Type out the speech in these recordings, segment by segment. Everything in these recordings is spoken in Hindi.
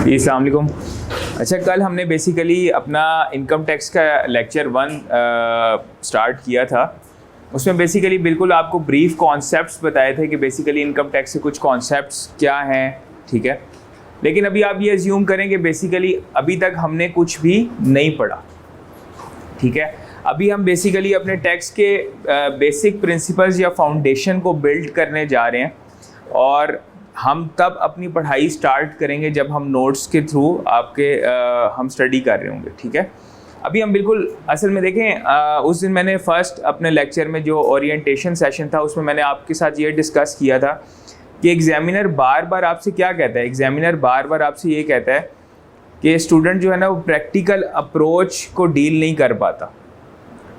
जी अस्सलाम वालेकुम। अच्छा, कल हमने बेसिकली अपना इनकम टैक्स का लेक्चर 1 स्टार्ट किया था। उसमें बेसिकली बिल्कुल आपको ब्रीफ कॉन्सेप्ट्स बताए थे कि बेसिकली इनकम टैक्स से कुछ कॉन्सेप्ट्स क्या हैं, ठीक है। लेकिन अभी आप ये अज्यूम करें कि बेसिकली अभी तक हमने कुछ भी नहीं पढ़ा, ठीक है। अभी हम बेसिकली अपने टैक्स के बेसिक प्रिंसिपल्स या फाउंडेशन को बिल्ड करने जा रहे हैं और हम तब अपनी पढ़ाई स्टार्ट करेंगे जब हम नोट्स के थ्रू आपके हम स्टडी कर रहे होंगे, ठीक है। अभी हम बिल्कुल असल में देखें, उस दिन मैंने फ़र्स्ट अपने लेक्चर में जो ओरिएंटेशन सेशन था उसमें मैंने आपके साथ ये डिस्कस किया था कि एग्ज़ामिनर बार बार आपसे क्या कहता है। एग्ज़ामिनर बार बार आपसे ये कहता है कि स्टूडेंट जो है ना वो प्रैक्टिकल अप्रोच को डील नहीं कर पाता,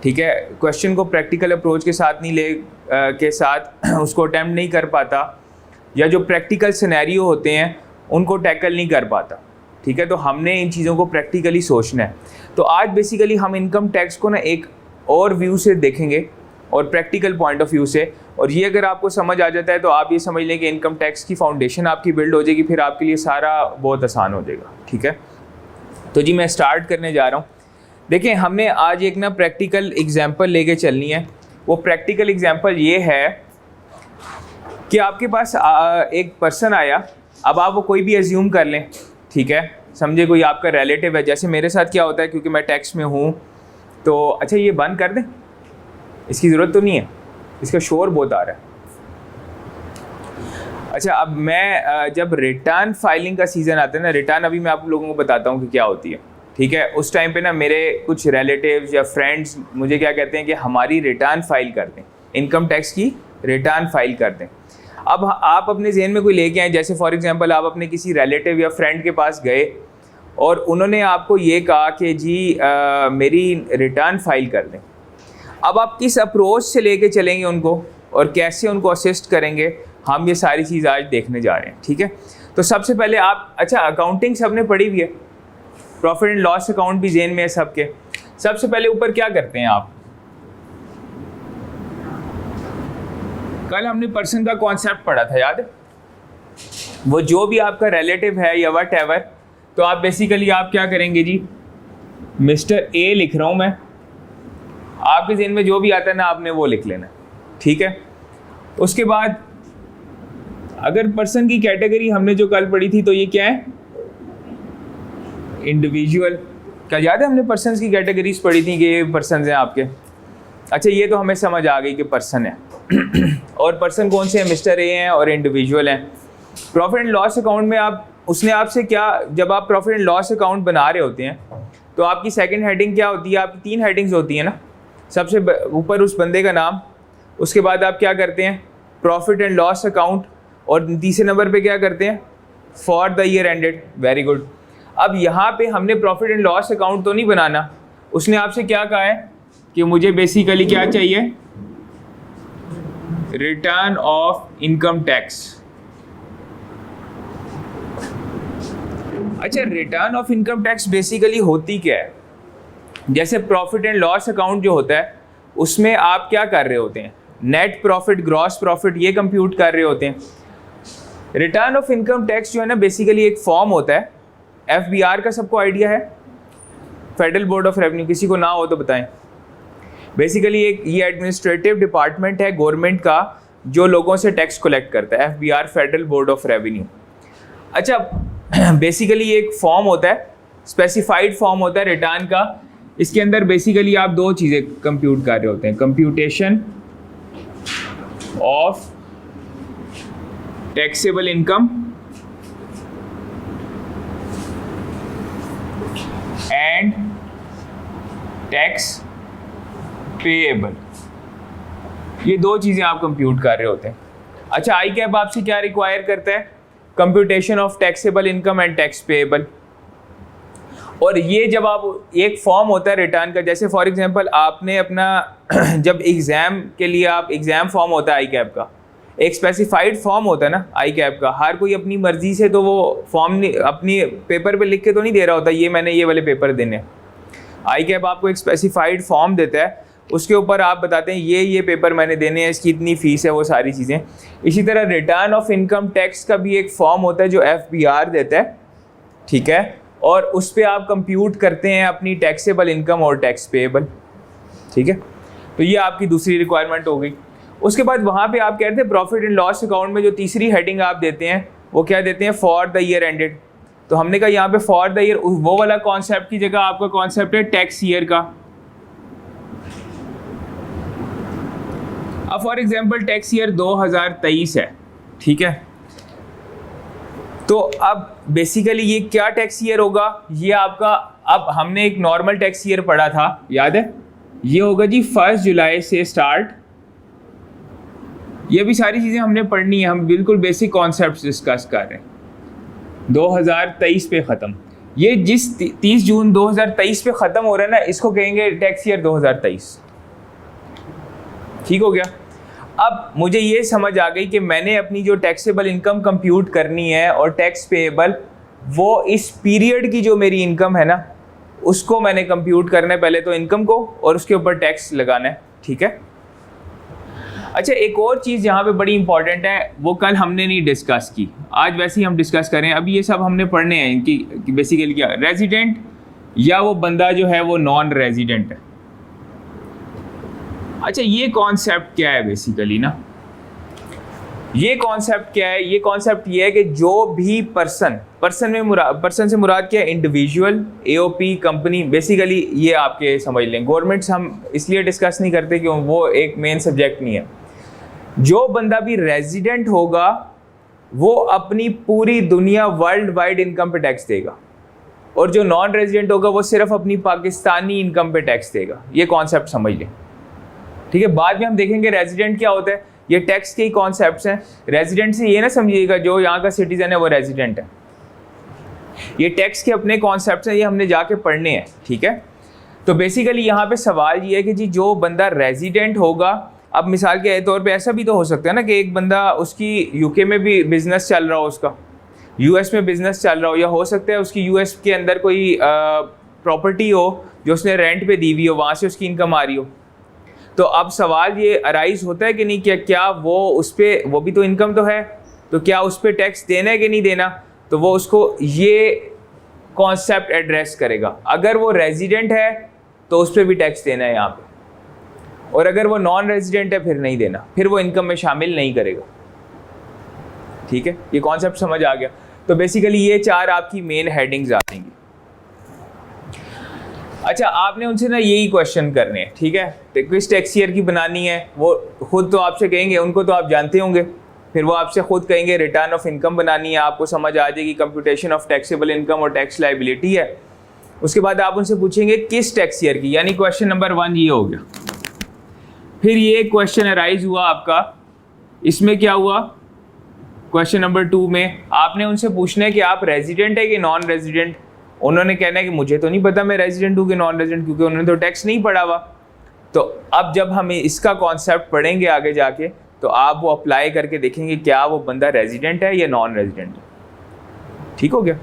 ठीक है। क्वेश्चन को प्रैक्टिकल अप्रोच के साथ नहीं के साथ उसको अटैम्प्ट नहीं कर पाता, या जो प्रैक्टिकल सिनेरियो होते हैं उनको टैकल नहीं कर पाता, ठीक है। तो हमने इन चीज़ों को प्रैक्टिकली सोचना है। तो आज बेसिकली हम इनकम टैक्स को ना एक और व्यू से देखेंगे और प्रैक्टिकल पॉइंट ऑफ व्यू से, और ये अगर आपको समझ आ जाता है तो आप ये समझ लें कि इनकम टैक्स की फाउंडेशन आपकी बिल्ड हो जाएगी, फिर आपके लिए सारा बहुत आसान हो जाएगा, ठीक है। तो जी मैं स्टार्ट करने जा रहा हूँ। देखें, हमने आज एक ना प्रैक्टिकल एग्जाम्पल लेके चलनी है। वो प्रैक्टिकल एग्जाम्पल ये है कि आपके पास एक पर्सन आया, अब आप वो कोई भी एज्यूम कर लें, ठीक है। समझे कोई आपका रिलेटिव है, जैसे मेरे साथ क्या होता है, क्योंकि मैं टैक्स में हूँ तो अच्छा ये बंद कर दें, इसकी ज़रूरत तो नहीं है, इसका शोर बहुत आ रहा है। अच्छा, अब मैं जब रिटर्न फाइलिंग का सीज़न आता है ना, रिटर्न अभी मैं आप लोगों को बताता हूँ कि क्या होती है, ठीक है। उस टाइम पे ना मेरे कुछ रिलेटिव्स या फ्रेंड्स मुझे क्या कहते हैं कि हमारी रिटर्न फाइल कर दें, इनकम टैक्स की रिटर्न फाइल कर दें। अब आप अपने जहन में कोई लेके आए, जैसे फॉर एग्जांपल आप अपने किसी रिलेटिव या फ्रेंड के पास गए और उन्होंने आपको ये कहा कि जी मेरी रिटर्न फाइल कर दें। अब आप किस अप्रोच से लेके चलेंगे उनको और कैसे उनको असिस्ट करेंगे, हम ये सारी चीज़ आज देखने जा रहे हैं, ठीक है। तो सबसे पहले आप, अच्छा अकाउंटिंग सबने पढ़ी हुई है, प्रॉफिट एंड लॉस अकाउंट भी जहन में है सबके। सबसे पहले ऊपर क्या करते हैं आप, कल हमने पर्सन का कॉन्सेप्ट पढ़ा था, याद है। वो जो भी आपका रिलेटिव है या वट एवर, तो आप बेसिकली आप क्या करेंगे जी, मिस्टर ए लिख रहा हूं मैं, आपके जहन में जो भी आता है ना आपने वो लिख लेना, ठीक है। उसके बाद अगर पर्सन की कैटेगरी हमने जो कल पढ़ी थी तो ये क्या है, इंडिविजुअल। क्या याद है हमने पर्सन्स की कैटेगरीज पढ़ी थी कि ये पर्सन्स हैं आपके। अच्छा, ये तो हमें समझ आ गई कि पर्सन है और पर्सन कौन से हैं, मिस्टर ए हैं और इंडिविजुअल हैं। प्रॉफिट एंड लॉस अकाउंट में आप, उसने आपसे क्या, जब आप प्रॉफिट एंड लॉस अकाउंट बना रहे होते हैं तो आपकी सेकंड हेडिंग क्या होती है, आपकी 3 हेडिंग्स होती हैं ना। सबसे ऊपर उस बंदे का नाम, उसके बाद आप क्या करते हैं, प्रॉफिट एंड लॉस अकाउंट, और तीसरे नंबर पे क्या करते हैं, for the year ended. Very good. अब यहाँ पे हमने प्रॉफिट एंड लॉस अकाउंट तो नहीं बनाना, उसने आपसे क्या कहा है कि मुझे बेसिकली क्या चाहिए, रिटर्न ऑफ इनकम टैक्स। अच्छा, return of income tax basically होती क्या है, जैसे प्रॉफिट एंड लॉस अकाउंट जो होता है उसमें आप क्या कर रहे होते हैं, नेट प्रॉफिट, ग्रॉस प्रॉफिट ये कंप्यूट कर रहे होते हैं। रिटर्न ऑफ इनकम टैक्स जो है ना बेसिकली एक फॉर्म होता है, FBR का सबको आइडिया है, फेडरल बोर्ड ऑफ रेवेन्यू, किसी को ना हो तो बताएं। बेसिकली एक ये एडमिनिस्ट्रेटिव डिपार्टमेंट है गवर्नमेंट का जो लोगों से टैक्स कलेक्ट करता है, FBR federal board of revenue. अच्छा, बेसिकली एक फॉर्म होता है, स्पेसिफाइड फॉर्म होता है रिटर्न का। इसके अंदर बेसिकली आप 2 चीज़ें कंप्यूट कर रहे होते हैं, computation of taxable income and tax payable, ये 2 चीज़ें आप कंप्यूट कर रहे होते हैं। अच्छा, आई कैप आपसे क्या रिक्वायर करता है, computation of taxable income and tax payable. और ये जब आप, एक फॉर्म होता है रिटर्न का, जैसे फॉर एग्जांपल आपने अपना जब एग्ज़ाम के लिए आप, एग्ज़ाम फॉर्म होता है आई कैप का, एक स्पेसिफाइड फॉर्म होता है ना आई कैप का, हर कोई अपनी मर्जी से तो वो फॉर्म अपनी पेपर पे लिख के तो नहीं दे रहा होता ये मैंने ये वाले पेपर देने। आई कैप आपको एक स्पेसिफाइड फॉर्म देता है, उसके ऊपर आप बताते हैं ये पेपर मैंने देने हैं, इसकी इतनी फ़ीस है, वो सारी चीज़ें। इसी तरह रिटर्न ऑफ इनकम टैक्स का भी एक फॉर्म होता है जो FBR देता है, ठीक है, और उस पर आप कंप्यूट करते हैं अपनी टैक्सेबल इनकम और टैक्स पेएबल, ठीक है। तो ये आपकी दूसरी रिक्वायरमेंट हो गई। उसके बाद वहाँ पे आप कहते हैं प्रॉफिट एंड लॉस अकाउंट में जो तीसरी हेडिंग आप देते हैं वो क्या देते हैं, फॉर द ईयर एंडेड। तो हमने कहा यहाँ पे फॉर द ईयर, वो वाला कॉन्सेप्ट की जगह आपका कॉन्सेप्ट है टैक्स ईयर का। अब फॉर एग्जांपल टैक्स ईयर 2023 है, ठीक है। तो अब बेसिकली ये क्या टैक्स ईयर होगा, ये आपका, अब हमने एक नॉर्मल टैक्स ईयर पढ़ा था, याद है, ये होगा जी 1 जुलाई से स्टार्ट। ये भी सारी चीज़ें हमने पढ़नी है, हम बिल्कुल बेसिक कॉन्सेप्ट्स डिस्कस कर रहे हैं। 2023 पे ख़त्म, ये जिस 30 जून 2023 पे ख़त्म हो रहा है ना, इसको कहेंगे टैक्स ईयर 2023, ठीक हो गया। अब मुझे ये समझ आ गई कि मैंने अपनी जो टैक्सेबल इनकम कंप्यूट करनी है और टैक्स पेएबल, वो इस पीरियड की जो मेरी इनकम है ना उसको मैंने कंप्यूट करना है, पहले तो इनकम को और उसके ऊपर टैक्स लगाना है, ठीक है। अच्छा, एक और चीज़ यहाँ पे बड़ी इंपॉर्टेंट है, वो कल हमने नहीं डिस्कस की, आज वैसे ही हम डिस्कस करें। अभी ये सब हमने पढ़ने हैं कि बेसिकली क्या, रेजिडेंट या वो बंदा जो है वो नॉन रेजिडेंट है। अच्छा, ये कॉन्सेप्ट क्या है बेसिकली ना, ये कॉन्सेप्ट क्या है, ये कॉन्सेप्ट ये है कि जो भी पर्सन से मुराद क्या है, इंडिविजुअल, एओपी, कंपनी, बेसिकली ये आपके समझ लें। गवर्नमेंट्स हम इसलिए डिस्कस नहीं करते कि वो एक मेन सब्जेक्ट नहीं है। जो बंदा भी रेजिडेंट होगा वो अपनी पूरी दुनिया वर्ल्ड वाइड इनकम पे टैक्स देगा, और जो नॉन रेजिडेंट होगा वो सिर्फ अपनी पाकिस्तानी इनकम पे टैक्स देगा। ये कॉन्सेप्ट समझ लें, ठीक है। बाद में हम देखेंगे रेजिडेंट क्या होता है, ये टैक्स के ही कॉन्सेप्ट्स हैं। रेजिडेंट से ये ना समझिएगा जो यहाँ का सिटीजन है वो रेजिडेंट है, ये टैक्स के अपने कॉन्सेप्ट्स हैं, ये हमने जाके पढ़ने हैं, ठीक है। तो बेसिकली यहाँ पे सवाल ये है कि जी जो बंदा रेजिडेंट होगा, अब मिसाल के तौर पे ऐसा भी तो हो सकता है ना कि एक बंदा, उसकी यूके में भी बिजनेस चल रहा हो, उसका यूएस में बिजनेस चल रहा हो, या हो सकता है उसकी यूएस के अंदर कोई प्रॉपर्टी हो जो उसने रेंट पे दी हुई हो, वहाँ से उसकी इनकम आ रही हो। तो अब सवाल ये अराइज होता है कि नहीं, क्या वो उस पर, वो भी तो इनकम तो है, तो क्या उस पर टैक्स देना है कि नहीं देना, तो वो उसको ये कॉन्सेप्ट एड्रेस करेगा। अगर वो रेजिडेंट है तो उस पर भी टैक्स देना है यहाँ पे, और अगर वो नॉन रेजिडेंट है फिर नहीं देना, फिर वो इनकम में शामिल नहीं करेगा, ठीक है। ये कॉन्सेप्ट समझ आ गया। तो बेसिकली ये 4 आपकी मेन हेडिंग्स आ जाएंगी। अच्छा, आपने उनसे ना यही क्वेश्चन करने हैं, ठीक है। तो किस टैक्स ईयर की बनानी है, वो खुद तो आपसे कहेंगे, उनको तो आप जानते होंगे, फिर वो आपसे खुद कहेंगे रिटर्न ऑफ इनकम बनानी है, आपको समझ आ जाएगी कंप्यूटेशन ऑफ टैक्सेबल इनकम और टैक्स लायबिलिटी है। उसके बाद आप उनसे पूछेंगे किस टैक्स ईयर की, यानी क्वेश्चन नंबर 1 ये हो गया। फिर ये क्वेश्चन अराइज हुआ आपका, इसमें क्या हुआ, क्वेश्चन नंबर 2 में आपने उनसे पूछना है कि आप रेजिडेंट है कि नॉन रेजिडेंट। उन्होंने कहना है कि मुझे तो नहीं पता मैं रेजिडेंट हूँ कि नॉन रेजिडेंट, क्योंकि उन्होंने तो टैक्स नहीं पढ़ा हुआ। तो अब जब हम इसका कॉन्सेप्ट पढ़ेंगे आगे जाके, तो आप वो अप्लाई करके देखेंगे क्या वो बंदा रेजिडेंट है या नॉन रेजिडेंट है, ठीक हो गया।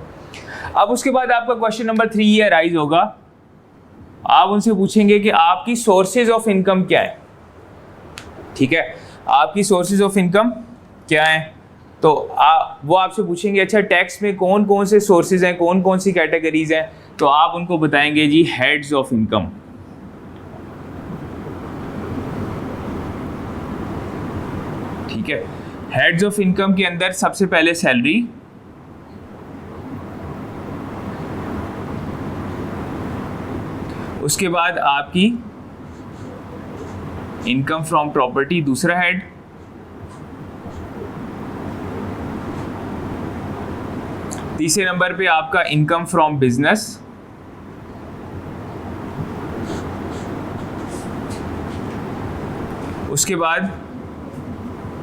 अब उसके बाद आपका क्वेश्चन नंबर 3 ये अराइज होगा, आप उनसे पूछेंगे कि आपकी सोर्सेज ऑफ इनकम क्या है, ठीक है। आपकी सोर्सेज ऑफ इनकम क्या है, तो वो आपसे पूछेंगे अच्छा टैक्स में कौन कौन से सोर्सेज हैं, कौन कौन सी कैटेगरीज हैं, तो आप उनको बताएंगे जी हेड्स ऑफ इनकम, ठीक है। हेड्स ऑफ इनकम के अंदर सबसे पहले सैलरी, उसके बाद आपकी इनकम फ्रॉम प्रॉपर्टी दूसरा हेड, तीसरे नंबर पे आपका इनकम फ्रॉम बिजनेस, उसके बाद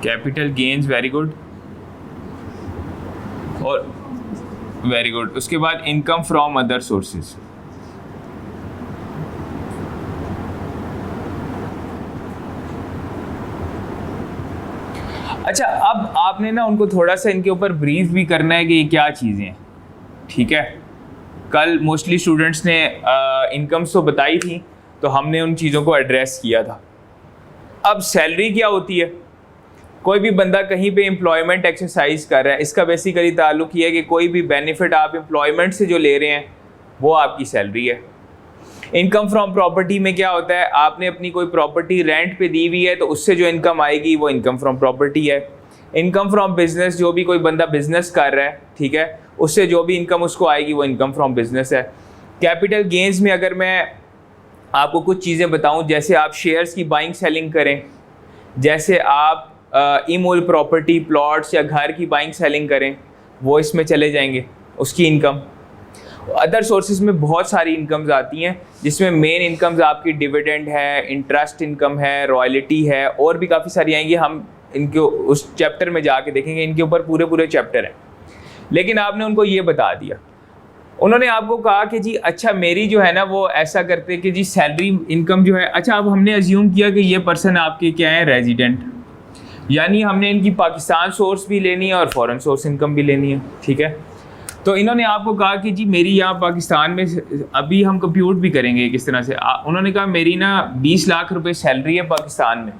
कैपिटल गेन्स, वेरी गुड, और वेरी गुड, उसके बाद इनकम फ्रॉम अदर सोर्सेज। अच्छा, अब आपने ना उनको थोड़ा सा इनके ऊपर ब्रीफ भी करना है कि ये क्या चीज़ें हैं, ठीक है। कल मोस्टली स्टूडेंट्स ने इनकम्स तो बताई थी, तो हमने उन चीज़ों को एड्रेस किया था। अब सैलरी क्या होती है, कोई भी बंदा कहीं पे एम्प्लॉयमेंट एक्सरसाइज कर रहा है, इसका बेसिकली ताल्लुक ये है कि कोई भी बेनिफिट आप एम्प्लॉयमेंट से जो ले रहे हैं वो आपकी सैलरी है। इनकम फ्रॉम प्रॉपर्टी में क्या होता है, आपने अपनी कोई प्रॉपर्टी रेंट पे दी हुई है तो उससे जो इनकम आएगी वो इनकम फ्रॉम प्रॉपर्टी है। इनकम फ्रॉम बिजनेस, जो भी कोई बंदा बिजनेस कर रहा है, ठीक है, उससे जो भी इनकम उसको आएगी वो इनकम फ्रॉम बिजनेस है। कैपिटल गेंस में अगर मैं आपको कुछ चीज़ें बताऊं, जैसे आप शेयर्स की बाइंग सेलिंग करें, जैसे आप इमोल प्रॉपर्टी प्लॉट्स या घर की बाइंग सेलिंग करें, वो इसमें चले जाएंगे, उसकी इनकम। अदर सोर्सेज में बहुत सारी इनकम्स आती हैं, जिसमें मेन इनकम्स आपकी डिविडेंड है, इंटरेस्ट इनकम है, रॉयल्टी है, और भी काफ़ी सारी आएंगी। हम इनके उस चैप्टर में जाके देखेंगे, इनके ऊपर पूरे पूरे चैप्टर हैं। लेकिन आपने उनको ये बता दिया, उन्होंने आपको कहा कि जी अच्छा मेरी जो है ना वो ऐसा करते कि जी सैलरी इनकम जो है, अच्छा अब हमने अज्यूम किया कि ये पर्सन आपके क्या है, रेजिडेंट, यानी हमने इनकी पाकिस्तान सोर्स भी लेनी है और फॉरेन सोर्स इनकम भी लेनी है, ठीक है। तो इन्होंने आपको कहा कि जी मेरी यहाँ पाकिस्तान में, अभी हम कंप्यूट भी करेंगे किस तरह से, उन्होंने कहा मेरी ना 20 लाख रुपए सैलरी है पाकिस्तान में,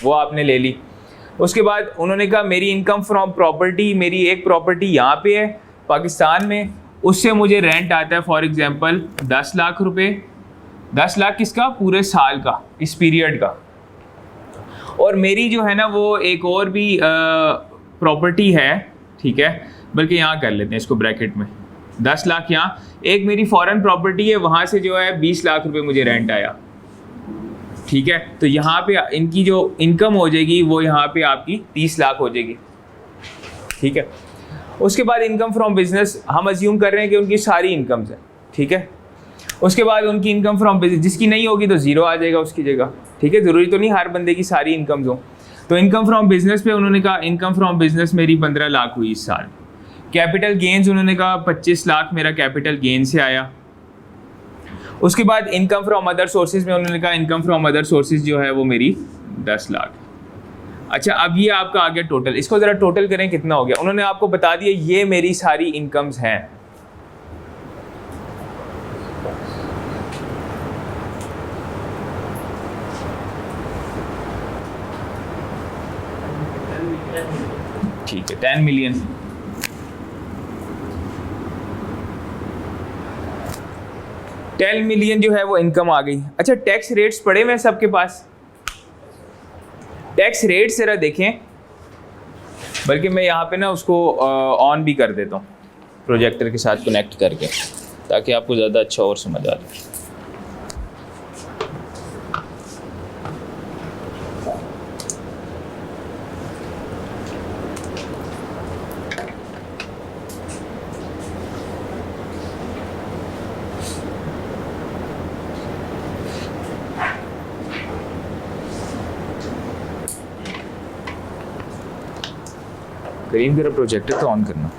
वो आपने ले ली। उसके बाद उन्होंने कहा मेरी इनकम फ्रॉम प्रॉपर्टी, मेरी एक प्रॉपर्टी यहाँ पे है पाकिस्तान में, उससे मुझे रेंट आता है फॉर एग्जांपल 10 लाख रुपए। 10 लाख किसका, पूरे साल का, इस पीरियड का। और मेरी जो है ना वो एक और भी प्रॉपर्टी है, ठीक है, बल्कि यहाँ कर लेते हैं इसको ब्रैकेट में, 10 लाख यहाँ, एक मेरी फॉरेन प्रॉपर्टी है, वहाँ से जो है 20 लाख रुपए मुझे रेंट आया, ठीक है। तो यहाँ पे इनकी जो इनकम हो जाएगी वो यहाँ पे आपकी 30 लाख हो जाएगी, ठीक है। उसके बाद इनकम फ्रॉम बिजनेस, हम अज्यूम कर रहे हैं कि उनकी सारी इनकम्स हैं, ठीक है। उसके बाद उनकी इनकम फ्रॉम बिजनेस, जिसकी नहीं होगी तो जीरो आ जाएगा उसकी जगह, ठीक है। ज़रूरी तो नहीं हर बंदे की सारी इनकम्स हो। तो इनकम फ्रॉम बिजनेस पे उन्होंने कहा इनकम फ्रॉम बिजनेस मेरी 15 लाख हुई इस साल। कैपिटल गेन्स उन्होंने कहा 25 लाख मेरा कैपिटल गेन से आया। उसके बाद इनकम फ्रॉम अदर सोर्सेज में उन्होंने कहा इनकम फ्रॉम अदर सोर्सेज जो है वो मेरी 10 लाख। अच्छा अब ये आपका आ गया टोटल, इसको ज़रा टोटल करें कितना हो गया। उन्होंने आपको बता दिया ये मेरी सारी इनकम्स हैं। ठीक है, 10 मिलियन। $10 मिलियन जो है वो इनकम आ गई। अच्छा टैक्स रेट्स पड़े हुए हैं सबके पास, टैक्स रेट जरा देखें, बल्कि मैं यहाँ पे ना उसको ऑन भी कर देता हूँ प्रोजेक्टर के साथ कनेक्ट करके, ताकि आपको ज़्यादा अच्छा और समझ आ जाए। करीम तेरा प्रोजेक्टर तो ऑन करना।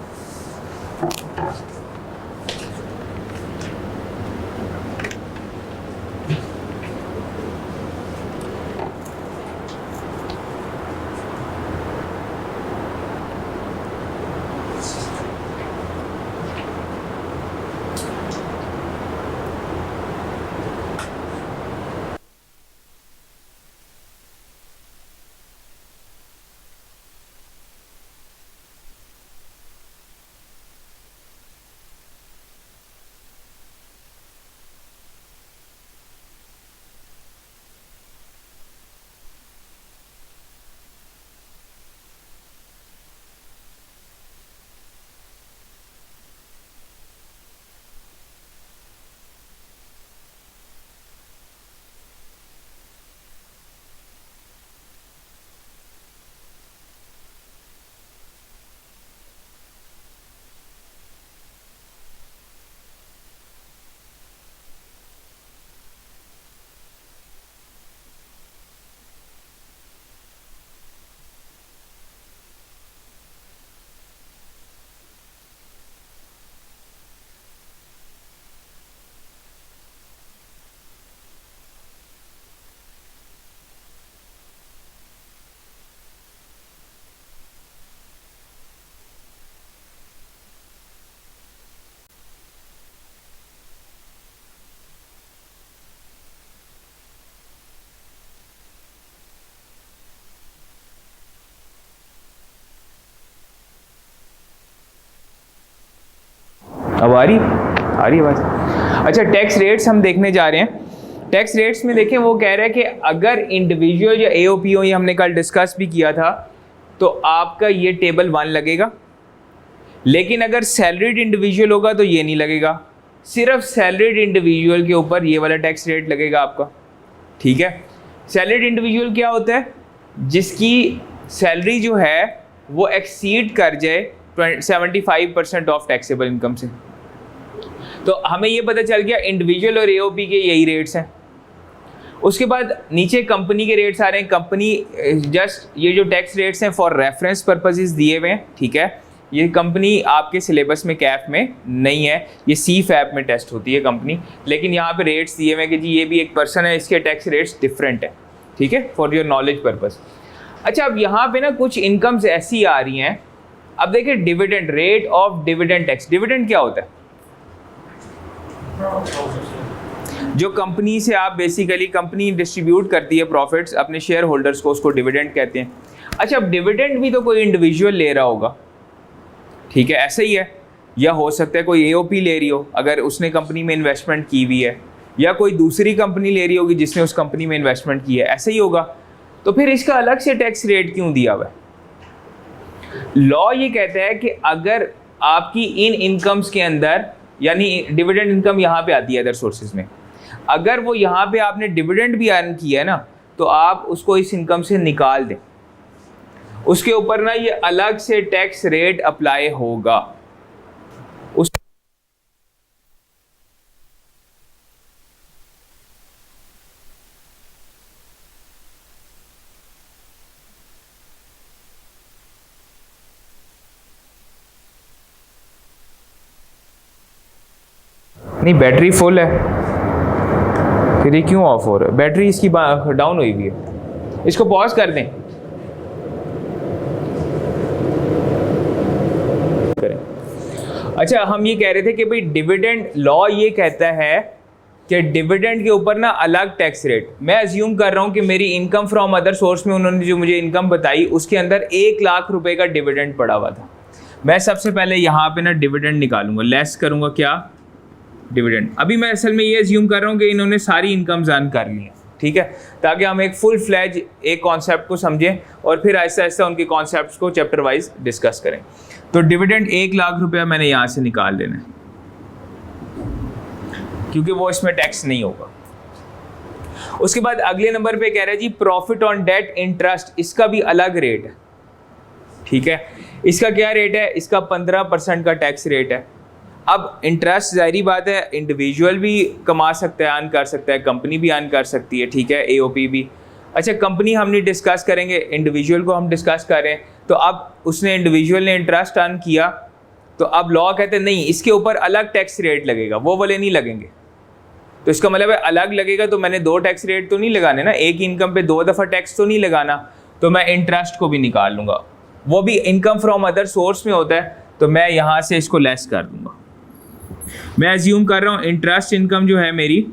अब आ रही बात। अच्छा, टैक्स रेट्स हम देखने जा रहे हैं। टैक्स रेट्स में देखें, वो कह रहे हैं कि अगर इंडिविजुअल या AOPO, ये हमने कल डिस्कस भी किया था, तो आपका ये टेबल 1 लगेगा। लेकिन अगर सैलरीड इंडिविजुअल होगा तो ये नहीं लगेगा, सिर्फ सैलरीड इंडिविजुअल के ऊपर ये वाला टैक्स रेट लगेगा आपका। ठीक है, सैलरीड इंडिविजुअल क्या होता है? जिसकी सैलरी जो है वो एक्सीड कर जाए 75% ऑफ टैक्सेबल इनकम से। तो हमें ये पता चल गया इंडिविजुअल और AOP के यही रेट्स हैं। उसके बाद नीचे कंपनी के रेट्स आ रहे हैं। कंपनी जस्ट ये जो टैक्स रेट्स हैं फॉर रेफरेंस पर्पसेस दिए हुए हैं। ठीक है, ये कंपनी आपके सिलेबस में कैफ में नहीं है, ये CFAP में टेस्ट होती है कंपनी, लेकिन यहाँ पे रेट्स दिए हुए हैं कि जी ये भी एक पर्सन है, इसके टैक्स रेट्स डिफरेंट है। ठीक है, फॉर योर नॉलेज पर्पस। अच्छा, अब यहाँ पे ना कुछ इनकम्स ऐसी आ रही हैं। अब देखिए, dividend, rate of dividend tax. Dividend क्या होता है? जो कंपनी से आप बेसिकली, कंपनी डिस्ट्रीब्यूट करती है प्रॉफिट्स अपने शेयर होल्डर्स को, उसको डिविडेंड कहते हैं। अच्छा, अब डिविडेंड भी तो कोई इंडिविजुअल ले रहा होगा। ठीक है, ऐसा ही है। या हो सकता है कोई AOP ले रही हो अगर उसने कंपनी में इन्वेस्टमेंट की हुई है, या कोई दूसरी कंपनी ले रही होगी जिसने उस कंपनी में इन्वेस्टमेंट की है, ऐसा ही होगा। तो फिर इसका अलग से टैक्स रेट क्यों दिया हुआ है? लॉ ये कहता है कि अगर आपकी इन इनकम्स के अंदर, यानी डिविडेंड इनकम यहाँ पे आती है अदर सोर्सेज में, अगर वो यहाँ पे आपने डिविडेंड भी अर्न किया है ना, तो आप उसको इस इनकम से निकाल दें, उसके ऊपर ना ये अलग से टैक्स रेट अप्लाई होगा। उस नहीं, बैटरी फुल है, फिर ये क्यों ऑफ हो रहा है? बैटरी इसकी डाउन हुई हुई है, इसको पॉज कर दें। अच्छा, हम ये कह रहे थे कि भाई डिविडेंड लॉ ये कहता है कि डिविडेंड के ऊपर ना अलग टैक्स रेट। मैं अज्यूम कर रहा हूँ कि मेरी इनकम फ्रॉम अदर सोर्स में उन्होंने जो मुझे इनकम बताई उसके अंदर 1 लाख रुपए का डिविडेंड पड़ा हुआ था। मैं सबसे पहले यहाँ पे ना डिविडेंड निकालूंगा, लेस करूँगा क्या? डिविडेंड। अभी मैं असल में ये अज्यूम कर रहा हूँ कि इन्होंने सारी इनकम अर्न कर ली है। ठीक है, ताकि हम एक फुल फ्लैज एक कॉन्सेप्ट को समझें और फिर ऐसा ऐसा उनके कॉन्सेप्ट्स को चैप्टर वाइज डिस्कस करें। तो डिविडेंड 1 लाख रुपया मैंने यहाँ से निकाल लेना है, क्योंकि वो इसमें टैक्स नहीं होगा। उसके बाद अगले नंबर पे कह रहे हैं जी प्रॉफिट ऑन डेट इंटरेस्ट, इसका भी अलग रेट है। ठीक है, इसका क्या रेट है? इसका 15% का टैक्स रेट है। अब इंटरेस्ट जाहिर बात है इंडिविजुअल भी कमा सकता है, अर्न कर सकता है, कंपनी भी अर्न कर सकती है। ठीक है, AOP भी। अच्छा, कंपनी हम नहीं डिस्कस करेंगे, इंडिविजुअल को हम डिस्कस कर रहे हैं। तो अब उसने इंडिविजुअल ने इंटरेस्ट अर्न किया, तो अब लॉ कहते हैं नहीं, इसके ऊपर अलग टैक्स रेट लगेगा, वो वाले नहीं लगेंगे। तो इसका मतलब है अलग लगेगा, तो मैंने 2 टैक्स रेट तो नहीं लगाने ना, एक इनकम पे 2 दफ़ा टैक्स तो नहीं लगाना। तो मैं इंटरेस्ट को भी निकाल लूँगा, वो भी इनकम फ्रॉम अदर सोर्स में होता है, तो मैं यहाँ से इसको लेस कर दूँगा। मैं अज्यूम कर रहा हूँ इंटरेस्ट इनकम जो है मेरी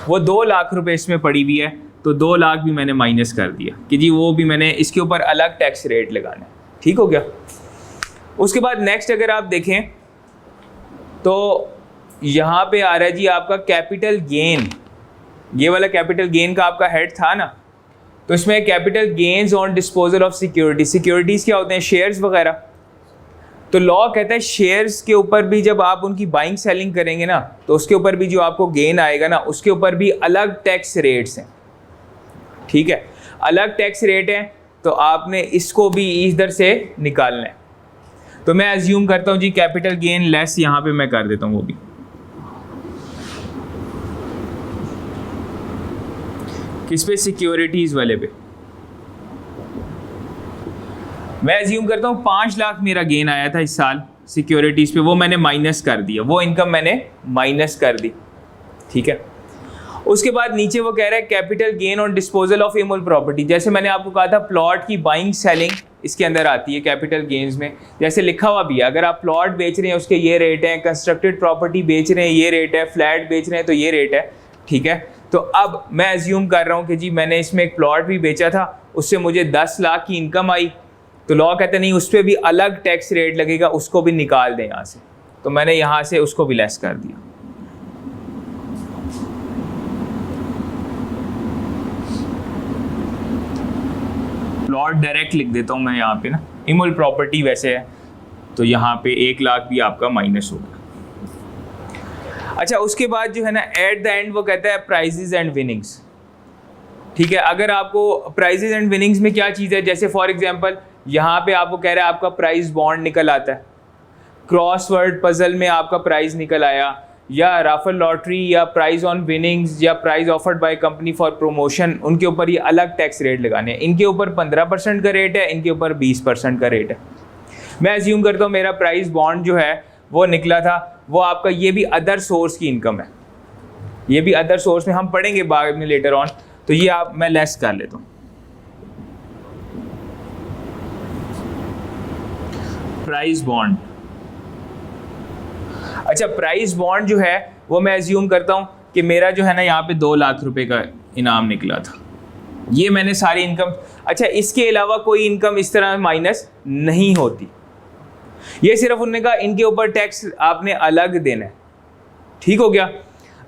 वो 2 लाख रुपए इसमें पड़ी हुई है, तो 2 लाख भी मैंने माइनस कर दिया कि जी वो भी मैंने इसके ऊपर अलग टैक्स रेट लगाना है। ठीक हो गया। उसके बाद नेक्स्ट अगर आप देखें तो यहाँ पे आ रहा है जी आपका कैपिटल गेन। ये वाला कैपिटल गेन का आपका हेड था ना, तो इसमें capital gains on disposal of security. Securities क्या होते हैं? शेयर्स वगैरह। तो लॉ कहता है शेयर्स के ऊपर भी जब आप उनकी बाइंग सेलिंग करेंगे ना, तो उसके ऊपर भी जो आपको गेन आएगा ना, उसके ऊपर भी अलग टैक्स रेट्स हैं। ठीक है, अलग टैक्स रेट हैं, तो आपने इसको भी इधर से निकालना है। तो मैं अज्यूम करता हूँ जी कैपिटल गेन लेस, यहाँ पे मैं कर देता हूँ वो भी। किस पे? सिक्योरिटीज़ वाले पे। मैं अज्यूम करता हूँ 5 लाख मेरा गेन आया था इस साल सिक्योरिटीज़ पे, वो मैंने माइनस कर दिया, वो इनकम मैंने माइनस कर दी। ठीक है, उसके बाद नीचे वो कह रहा है capital gain on disposal of immovable property. जैसे मैंने आपको कहा था प्लॉट की बाइंग सेलिंग इसके अंदर आती है कैपिटल गेन्स में। जैसे लिखा हुआ भी है, अगर आप प्लॉट बेच रहे हैं उसके ये रेट है, कंस्ट्रक्टेड प्रॉपर्टी बेच रहे हैं ये रेट है, फ्लैट बेच रहे हैं तो ये रेट है। ठीक है, तो अब मैं अज्यूम कर रहा हूँ कि जी मैंने इसमें एक प्लॉट भी बेचा था, उससे मुझे 10 लाख की इनकम आई, तो लॉ कहते नहीं उस पर भी अलग टैक्स रेट लगेगा, उसको भी निकाल दें यहाँ से। तो मैंने यहाँ से उसको भी लेस कर दिया। प्लॉट डायरेक्ट लिख देता हूँ मैं यहाँ पे ना, इमोल प्रॉपर्टी वैसे है तो यहाँ पे 1 लाख भी आपका माइनस होगा। अच्छा, उसके बाद जो है ना एट द एंड वो कहता है प्राइजेज एंड विनिंग्स। ठीक है, अगर आपको प्राइजेज एंड विनिंग्स में क्या चीज़ है, जैसे फॉर एग्जांपल यहाँ पे आपको कह रहा है आपका प्राइस बॉन्ड निकल आता है, क्रॉसवर्ड पजल में आपका प्राइस निकल आया, या राफल लॉटरी या प्राइज ऑन विनिंग्स या prize offered by company for promotion, उनके ऊपर ये अलग टैक्स रेट लगाने हैं। इनके ऊपर 15% का रेट है, इनके ऊपर 20% का रेट है। मैं अज्यूम करता हूँ मेरा प्राइस बॉन्ड जो है वो निकला था, वो आपका ये भी अदर सोर्स की इनकम है, ये भी अदर सोर्स में हम पढ़ेंगे बाद में लेटर ऑन, तो ये आप मैं लेस कर लेता हूँ। प्राइस बॉन्ड, अच्छा प्राइस बॉन्ड जो है वो मैं अज्यूम करता हूँ कि मेरा जो है ना यहाँ पे 2 लाख रुपए का इनाम निकला था, ये मैंने सारी इनकम। अच्छा, इसके अलावा कोई इनकम इस तरह माइनस नहीं होती, ये सिर्फ उन्होंने कहा इनके ऊपर टैक्स आपने अलग देना है। ठीक हो गया।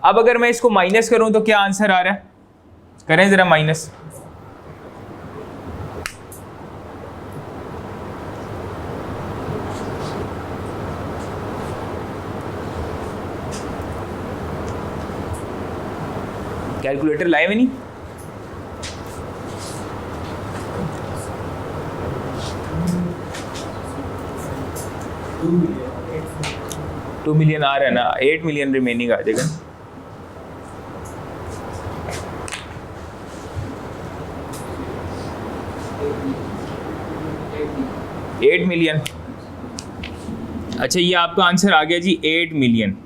अब अगर मैं इसको माइनस करूं तो क्या आंसर आ रहा है, करें जरा माइनस। कैलकुलेटर लाए हुए नहीं? $2 मिलियन आ रहा है ना, 8 मिलियन रिमेनिंग आ जाएगा। $8 मिलियन। अच्छा, ये आपका आंसर आ गया जी 8 मिलियन।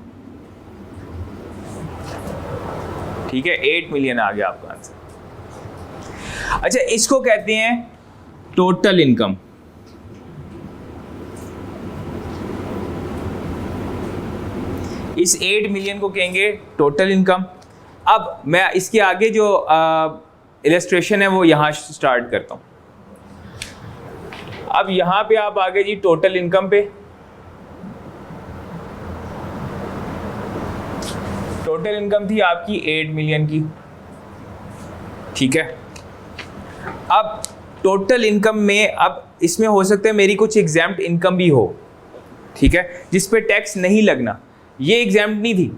ठीक है, 8 मिलियन आ गया आपका आंसर। अच्छा, इसको कहते हैं टोटल इनकम। इस 8 मिलियन को कहेंगे टोटल इनकम। अब मैं इसके आगे जो इलस्ट्रेशन है वो यहां स्टार्ट करता हूं। अब यहां पे आप आगे जी टोटल इनकम पे, टोटल इनकम थी आपकी 8 मिलियन की। ठीक है, अब टोटल इनकम में अब इसमें हो सकता है मेरी कुछ एग्जैम्प्ट इनकम भी हो, ठीक है, जिस पे टैक्स नहीं लगना। ये एग्जैम्प्ट नहीं थी,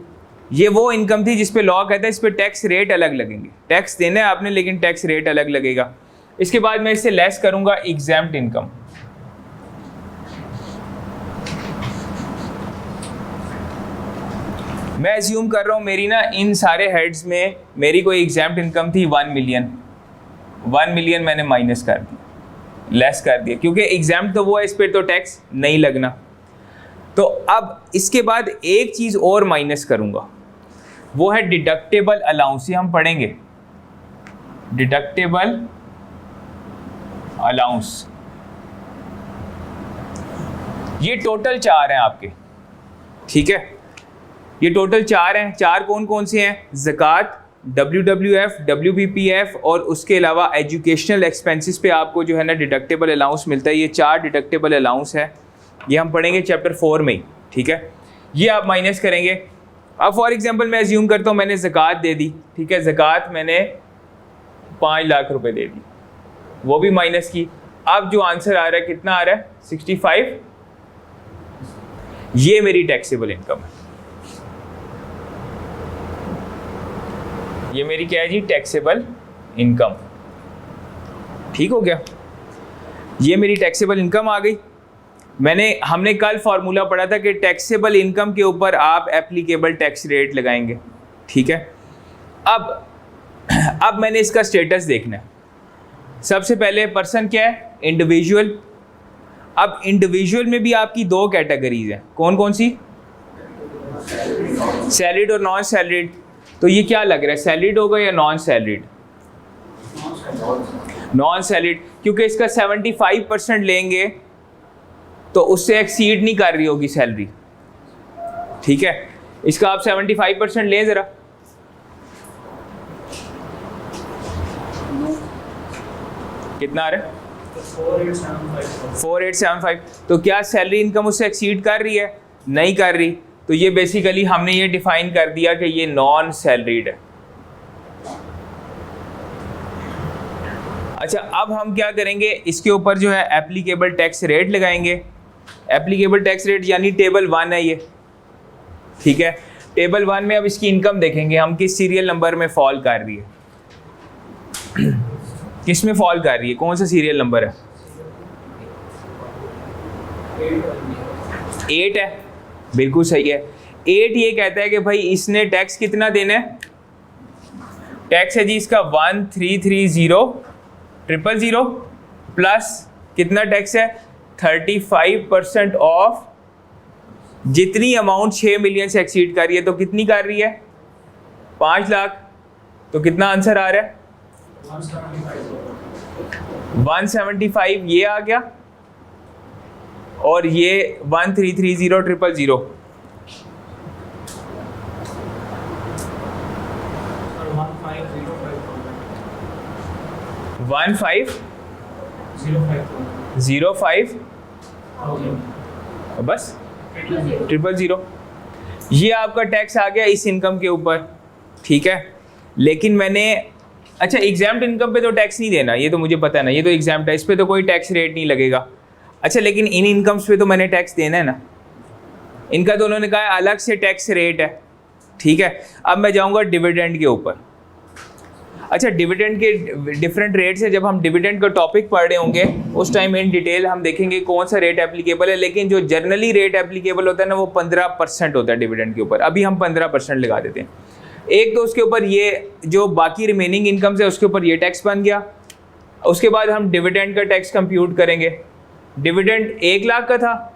ये वो इनकम थी जिस पे लॉ कहता है इस पे टैक्स रेट अलग लगेंगे। टैक्स देना है आपने लेकिन टैक्स रेट अलग लगेगा। इसके बाद मैं इससे लेस करूंगा एग्जैम्प्ट इनकम। मैं अज्यूम कर रहा हूं मेरी ना इन सारे हेड्स में मेरी कोई एग्जैम्प्ट इनकम थी 1 मिलियन। 1 मिलियन मैंने माइनस कर दिया, लेस कर दिया, क्योंकि एग्जैम्प्ट तो वो है, इस पर तो टैक्स नहीं लगना। तो अब इसके बाद एक चीज़ और माइनस करूंगा, वो है डिडक्टेबल अलाउंस। ये हम पढ़ेंगे, डिडक्टेबल अलाउंस। ये टोटल 4 हैं आपके, ठीक है, ये टोटल 4 हैं। 4 कौन कौन से हैं? ज़कात, WWF, WPPF और उसके अलावा एजुकेशनल एक्सपेंसेस पे आपको जो है ना डिडक्टेबल अलाउंस मिलता है। ये 4 डिडक्टेबल अलाउंस है, ये हम पढ़ेंगे चैप्टर 4 में ही, ठीक है। ये आप माइनस करेंगे। अब फॉर एग्जांपल मैं अज्यूम करता हूँ मैंने ज़कात दे दी, ठीक है, ज़कात मैंने 5 लाख रुपए दे दी, वो भी माइनस की। अब जो आंसर आ रहा है कितना आ रहा है? 65। ये मेरी टैक्सेबल इनकम है, ये मेरी क्या है जी? Taxable income. ठीक हो गया, ये मेरी टैक्सेबल इनकम आ गई। हमने कल फॉर्मूला पढ़ा था कि टैक्सेबल इनकम के ऊपर आप एप्लीकेबल टैक्स रेट लगाएंगे, ठीक है। अब मैंने इसका स्टेटस देखना है। सबसे पहले पर्सन क्या है? इंडिविजुअल। अब इंडिविजुअल में भी आपकी 2 कैटेगरीज हैं, कौन कौन सी? सैलरीड और नॉन सैलरीड। तो ये क्या लग रहा है, सैलरीड होगा या नॉन सैलरीड? नॉन सैलरीड, क्योंकि इसका 75% लेंगे तो उससे एक्सीड नहीं कर रही होगी सैलरी, ठीक है। इसका आप 75% लें जरा, कितना आ रहा है? 4875। तो क्या सैलरी इनकम उससे एक्सीड कर रही है? नहीं कर रही, तो ये बेसिकली हमने ये डिफाइन कर दिया कि ये नॉन सैलरीड है। अच्छा, अब हम क्या करेंगे, इसके ऊपर जो है एप्लीकेबल टैक्स रेट लगाएंगे। एप्लीकेबल टैक्स रेट यानी टेबल 1 है ये, ठीक है। टेबल 1 में अब इसकी इनकम देखेंगे हम किस सीरियल नंबर में फॉल कर रही है, किस में फॉल कर रही है, कौन सा सीरियल नंबर है? 8 है, बिल्कुल सही है। 8 ये कहता है कि भाई इसने टैक्स कितना देना है, टैक्स है जी इसका 1330,000 प्लस कितना टैक्स है 35% ऑफ जितनी अमाउंट 6 मिलियन से एक्सीड कर रही है। तो कितनी कर रही है 5 लाख। तो कितना आंसर आ रहा है 175 ये आ गया, और ये 1330,000 1505 बस 000 ये आपका टैक्स आ गया इस इनकम के ऊपर, ठीक है। लेकिन मैंने अच्छा एग्जाम्प्ट इनकम पे तो टैक्स नहीं देना, ये तो मुझे पता है ना, ये तो एग्जाम्प्ट है, इस पे तो कोई टैक्स रेट नहीं लगेगा। अच्छा, लेकिन इन इनकम्स पे तो मैंने टैक्स देना है ना, इनका तो उन्होंने कहा अलग से टैक्स रेट है, ठीक है। अब मैं जाऊंगा डिविडेंड के ऊपर। अच्छा, डिविडेंड के डिफरेंट रेट्स है, जब हम डिविडेंड का टॉपिक पढ़ रहे होंगे उस टाइम इन डिटेल हम देखेंगे कौन सा रेट एप्लीकेबल है। लेकिन जो जनरली रेट एप्लीकेबल होता है ना वो 15% होता है डिविडेंड के ऊपर। अभी हम 15% लगा देते हैं। एक तो उसके ऊपर ये जो बाकी रिमेनिंग इनकम्स है उसके ऊपर ये टैक्स बन गया। उसके बाद हम डिविडेंड का टैक्स कंप्यूट करेंगे। डिविडेंड 1 लाख का था,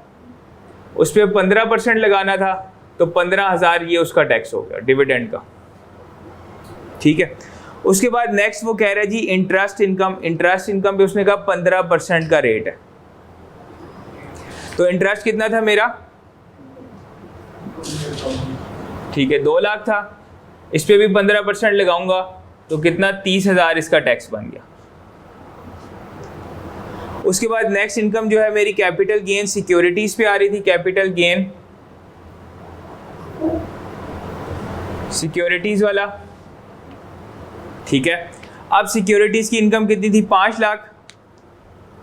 उस पर 15% लगाना था, तो 15,000 ये उसका टैक्स हो गया डिविडेंड का, ठीक है। उसके बाद नेक्स्ट वो कह रहा है जी इंटरेस्ट इनकम। इंटरेस्ट इनकम पे उसने कहा 15% का रेट है। तो इंटरेस्ट कितना था मेरा, ठीक है 2 लाख था, इस पे भी 15% लगाऊंगा तो कितना 30,000 इसका टैक्स बन गया। उसके बाद नेक्स्ट इनकम जो है मेरी कैपिटल गेन सिक्योरिटीज पे आ रही थी। कैपिटल गेन सिक्योरिटीज वाला, ठीक है। अब सिक्योरिटीज की इनकम कितनी थी 5 लाख।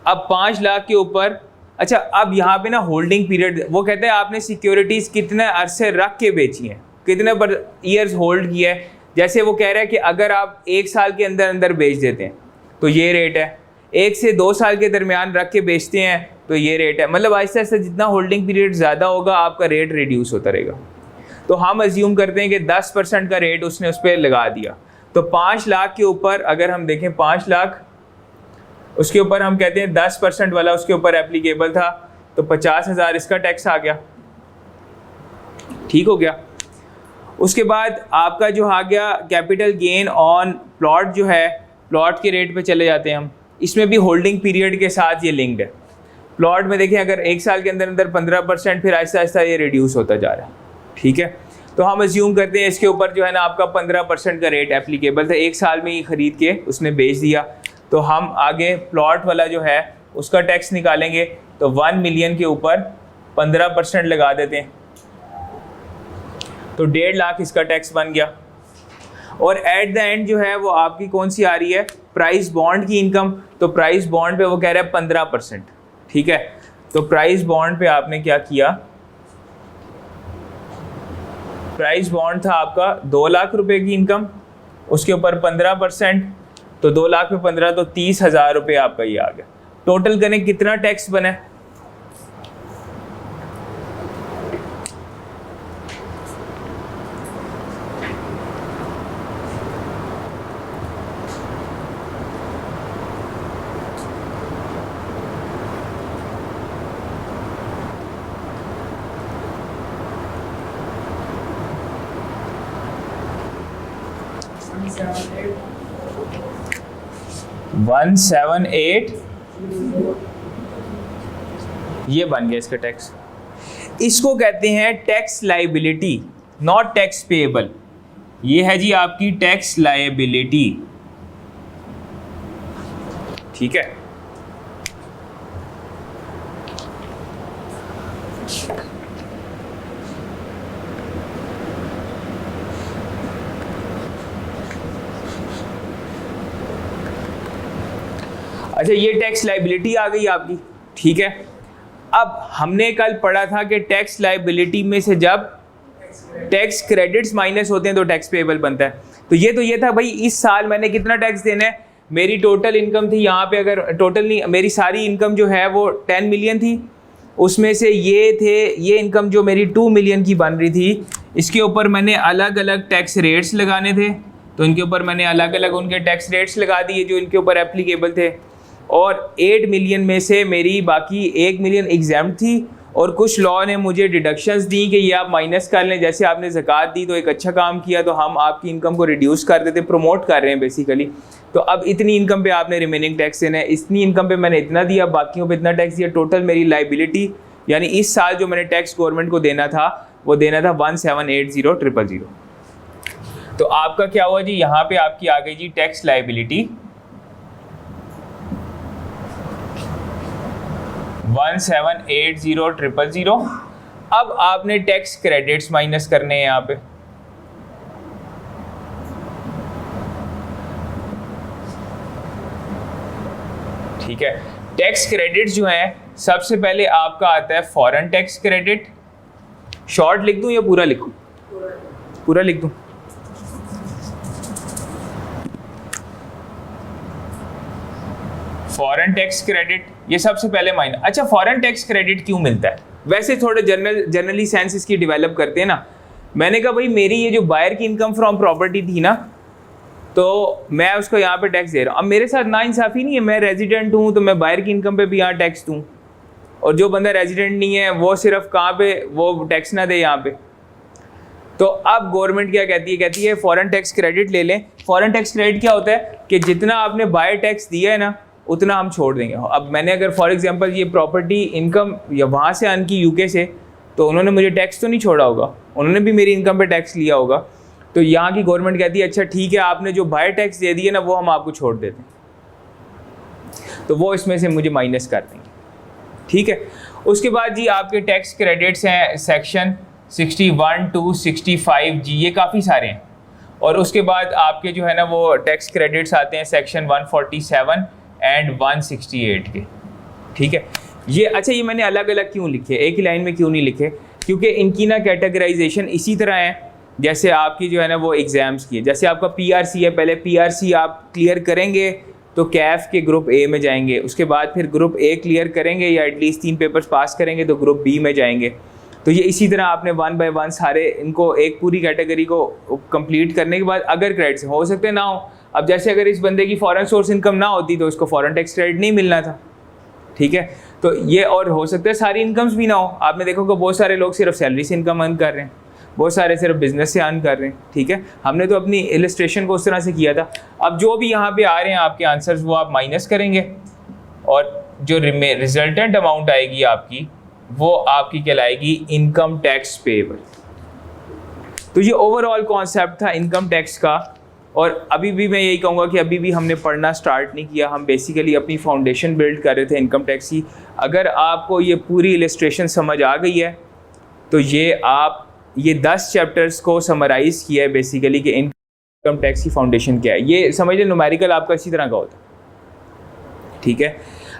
अब 5 लाख के ऊपर अच्छा, अब यहाँ पे ना होल्डिंग पीरियड वो कहते हैं आपने सिक्योरिटीज कितने अरसे रख के बेची हैं, कितने पर ईयर्स होल्ड किया है। जैसे वो कह रहा है कि अगर आप 1 साल के अंदर अंदर बेच देते हैं तो ये रेट है, 1 से 2 साल के दरमियान रख के बेचते हैं तो ये रेट है। मतलब आहिस्ता आहिस्ता जितना होल्डिंग पीरियड ज़्यादा होगा आपका रेट रिड्यूस होता रहेगा। तो हम अज्यूम करते हैं कि 10% का रेट उसने उस पर लगा दिया। तो 5 लाख के ऊपर अगर हम देखें 5 लाख, उसके ऊपर हम कहते हैं 10% वाला उसके ऊपर एप्लीकेबल था, तो 50,000 इसका टैक्स आ गया, ठीक हो गया। उसके बाद आपका जो आ गया कैपिटल गेन ऑन प्लॉट, जो है प्लॉट के रेट पे चले जाते हैं हम। इसमें भी होल्डिंग पीरियड के साथ ये लिंक्ड है। प्लॉट में देखें अगर 1 साल के अंदर अंदर 15%, फिर आहिस्ता आहिस्ता ये रिड्यूस होता जा रहा है, ठीक है। तो हम अज्यूम करते हैं इसके ऊपर जो है ना आपका 15% का रेट एप्लीकेबल था, 1 साल में ही ख़रीद के उसने बेच दिया। तो हम आगे प्लॉट वाला जो है उसका टैक्स निकालेंगे, तो 1 मिलियन के ऊपर 15% लगा देते हैं, तो 1.5 लाख इसका टैक्स बन गया। और एट द एंड जो है वो आपकी कौन सी आ रही है, प्राइस बॉन्ड की इनकम। तो प्राइस बॉन्ड पे वो कह रहा है 15%, ठीक है। तो प्राइस बॉन्ड पे आपने क्या किया, प्राइस बॉन्ड था आपका 2 लाख रुपए की इनकम, उसके ऊपर 15%, तो 2 लाख में 15 तो 30,000 रुपये आपका ये आ गया। टोटल करें कितना टैक्स बना, 178 ये बन गया इसका टैक्स। इसको कहते हैं tax liability, not tax payable. ये है जी आपकी टैक्स लाइबिलिटी, ठीक है। अच्छा ये टैक्स लाइबिलिटी आ गई आपकी, ठीक है। अब हमने कल पढ़ा था कि टैक्स लाइबिलिटी में से जब टैक्स क्रेडिट्स माइनस होते हैं तो टैक्स पेएबल बनता है। तो ये था भाई, इस साल मैंने कितना टैक्स देना है, मेरी टोटल इनकम थी यहाँ पे, अगर टोटल नहीं, मेरी सारी इनकम जो है वो 10 मिलियन थी, उसमें से ये इनकम जो मेरी 2 मिलियन की बन रही थी, इसके ऊपर मैंने अलग अलग टैक्स रेट्स लगाने थे, तो इनके ऊपर मैंने अलग अलग उनके टैक्स रेट्स लगा दिए जो इनके ऊपर एप्लीकेबल थे। और 8 मिलियन में से मेरी बाकी 1 मिलियन एग्जाम्प्ट थी, और कुछ लॉ ने मुझे डिडक्शंस दी कि ये आप माइनस कर लें। जैसे आपने ज़कात दी तो एक अच्छा काम किया, तो हम आपकी इनकम को रिड्यूस कर देते, प्रमोट कर रहे हैं बेसिकली। तो अब इतनी इनकम पे आपने रिमेनिंग टैक्स देना है, इतनी इनकम पे मैंने इतना दिया, बाकियों पे इतना टैक्स दिया। टोटल मेरी लाइबिलिटी यानी इस साल जो मैंने टैक्स गवर्नमेंट को देना था वो देना था 1780000। तो आपका क्या हुआ जी, यहाँ पे आपकी आ गई जी टैक्स लाइबिलिटी 1780000। अब आपने टैक्स क्रेडिट्स माइनस करने हैं यहाँ पे। ठीक है, टैक्स क्रेडिट्स जो हैं, सबसे पहले आपका आता है फॉरेन टैक्स क्रेडिट। शॉर्ट लिख दूं या पूरा लिखूं? पूरा लिख दूं। फॉरेन टैक्स क्रेडिट ये सबसे पहले माइनस। अच्छा, फॉरेन टैक्स क्रेडिट क्यों मिलता है? वैसे थोड़े जनरली सेंस इसकी डेवलप करते हैं ना। मैंने कहा भाई मेरी ये जो बायर की इनकम फ्रॉम प्रॉपर्टी थी ना, तो मैं उसको यहाँ पे टैक्स दे रहा हूँ। अब मेरे साथ नाइंसाफ़ी नहीं है, मैं रेजिडेंट हूँ तो मैं बायर की इनकम पे भी यहाँ टैक्स दूँ, और जो बंदा रेजिडेंट नहीं है वो सिर्फ कहाँ पे वो टैक्स ना दे यहाँ पे। तो अब गवर्नमेंट क्या कहती है फॉरेन टैक्स क्रेडिट ले लें। फॉरेन टैक्स क्रेडिट क्या होता है कि जितना आपने बायर टैक्स दिया है ना उतना हम छोड़ देंगे। अब मैंने अगर फॉर एग्जांपल ये प्रॉपर्टी इनकम या वहाँ से अर्न की यूके से, तो उन्होंने मुझे टैक्स तो नहीं छोड़ा होगा, उन्होंने भी मेरी इनकम पे टैक्स लिया होगा। तो यहाँ की गवर्नमेंट कहती है अच्छा ठीक है, आपने जो बायर टैक्स दे दिए ना वो हम आपको छोड़ देते हैं, तो वो इसमें से मुझे माइनस कर देंगे। ठीक है, उसके बाद जी आपके टैक्स क्रेडिट्स हैं सेक्शन 61 to 65 जी, ये काफ़ी सारे हैं। और उसके बाद आपके जो है ना वो टैक्स क्रेडिट्स आते हैं सेक्शन 147 एंड 168 के। ठीक है, ये अच्छा ये मैंने अलग अलग क्यों लिखे, एक ही लाइन में क्यों नहीं लिखे, क्योंकि इनकी ना कैटेगराइजेशन इसी तरह है जैसे आपकी जो है ना वो एग्ज़ाम्स की है। जैसे आपका पीआरसी है, पहले पीआरसी आप क्लियर करेंगे तो कैफ के ग्रुप ए में जाएंगे, उसके बाद फिर ग्रुप ए क्लियर करेंगे या एटलीस्ट 3 पेपर्स पास करेंगे तो ग्रुप बी में जाएंगे। तो ये इसी तरह आपने 1 by 1 सारे इनको एक पूरी कैटेगरी को कंप्लीट करने के बाद अगर क्रेडिट्स हो सकते हैं ना हो। अब जैसे अगर इस बंदे की फॉरेन सोर्स इनकम ना होती तो इसको फॉरेन टैक्स क्रेडिट नहीं मिलना था। ठीक है, तो ये और हो सकता है सारी इनकम्स भी ना हो। आपने देखो कि बहुत सारे लोग सिर्फ सैलरी से इनकम अर्न कर रहे हैं, बहुत सारे सिर्फ बिजनेस से अर्न कर रहे हैं। ठीक है, हमने तो अपनी इलस्ट्रेशन को उस तरह से किया था। अब जो भी यहाँ पे आ रहे हैं आपके आंसर्स वो आप माइनस करेंगे और जो रिजल्टेंट अमाउंट आएगी आपकी वो आपकी कहलाएगी इनकम टैक्स पेएबल। तो ये ओवरऑल कॉन्सेप्ट था इनकम टैक्स का। और अभी भी मैं यही कहूँगा कि अभी भी हमने पढ़ना स्टार्ट नहीं किया, हम बेसिकली अपनी फाउंडेशन बिल्ड कर रहे थे इनकम टैक्स की। अगर आपको ये पूरी इलस्ट्रेशन समझ आ गई है तो ये 10 चैप्टर्स को समराइज़ किया है बेसिकली कि इनकम टैक्स की फाउंडेशन क्या है। ये समझ लें न्यूमेरिकल आपका इसी तरह का होता है। ठीक है,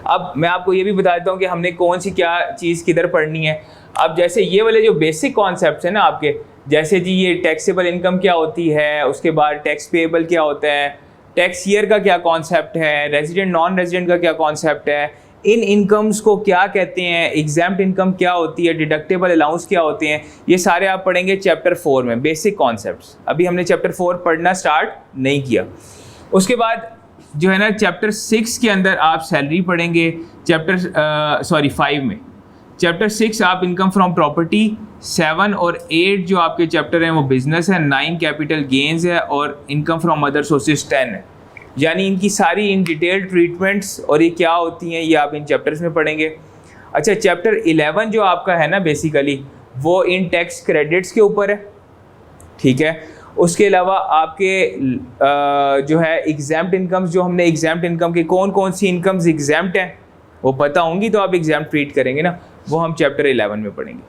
अब मैं आपको ये भी बता देता हूँ कि हमने कौन सी क्या चीज़ किधर पढ़नी है। अब जैसे ये वाले जो बेसिक कॉन्सेप्ट्स हैं ना आपके, जैसे जी ये टैक्सेबल इनकम क्या होती है, उसके बाद टैक्स पेएबल क्या होता है, टैक्स ईयर का क्या कॉन्सेप्ट है, रेजिडेंट नॉन रेजिडेंट का क्या कॉन्सेप्ट है, इन इनकम्स को क्या कहते हैं, एग्जाम्प्ट इनकम क्या होती है, डिडक्टेबल अलाउंस क्या होते हैं, ये सारे आप पढ़ेंगे चैप्टर 4 में बेसिक कॉन्सेप्ट्स। अभी हमने चैप्टर 4 पढ़ना स्टार्ट नहीं किया। उसके बाद जो है ना चैप्टर 6 के अंदर आप सैलरी पढ़ेंगे, 5 में। चैप्टर 6 आप इनकम फ्रॉम प्रॉपर्टी, 7 और 8 जो आपके चैप्टर हैं वो बिजनेस है, 9 कैपिटल गेन्स है और इनकम फ्रॉम अदर सोर्सेज 10 है। यानी इनकी सारी इन डिटेल ट्रीटमेंट्स और ये क्या होती हैं ये आप इन चैप्टर्स में पढ़ेंगे। अच्छा, चैप्टर 11 जो आपका है ना बेसिकली वो इन टैक्स क्रेडिट्स के ऊपर है। ठीक है, उसके अलावा आपके जो है एग्जाम्प्ट इनकम्स, जो हमने एग्जाम्प्ट इनकम के कौन कौन सी इनकम्स एग्जाम्प्ट हैं वो पता होंगी तो आप एग्जाम्प्ट ट्रीट करेंगे ना, वो हम चैप्टर 11 में पढ़ेंगे।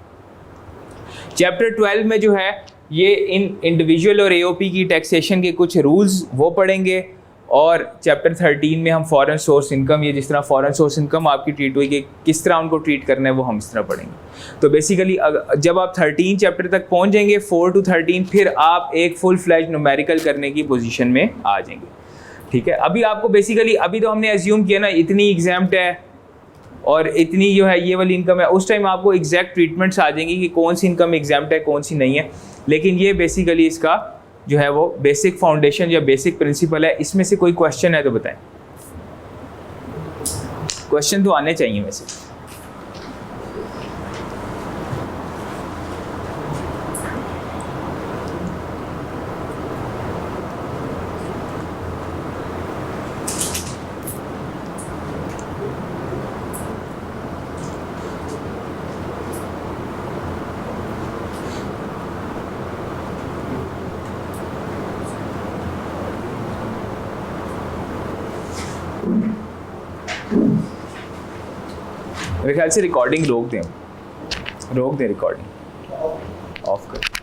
चैप्टर 12 में जो है ये इन इंडिविजुअल और एओपी की टैक्सेशन के कुछ रूल्स वो पढ़ेंगे। और चैप्टर 13 में हम फॉरेन सोर्स इनकम, ये जिस तरह फॉरेन सोर्स इनकम आपकी ट्रीट हुई कि किस तरह उनको ट्रीट करना है वो हम इस तरह पढ़ेंगे। तो बेसिकली जब आप 13 चैप्टर तक पहुंच जाएंगे 4 to 13, फिर आप एक फुल फ्लैज न्यूमेरिकल करने की पोजीशन में आ जाएंगे। ठीक है, अभी आपको बेसिकली अभी तो हमने एज्यूम किया ना इतनी एग्जाम्प्ट है और इतनी जो है ये वाली इनकम है, उस टाइम आपको एग्जैक्ट ट्रीटमेंट्स आ जाएंगी कि कौन सी इनकम एग्जाम्प्ट है कौन सी नहीं है। लेकिन ये बेसिकली इसका जो है वो बेसिक फाउंडेशन या बेसिक प्रिंसिपल है। इसमें से कोई क्वेश्चन है तो बताएं। क्वेश्चन तो आने चाहिए वैसे। मेरे ख्याल से रिकॉर्डिंग रोक दें रिकॉर्डिंग ऑफ कर।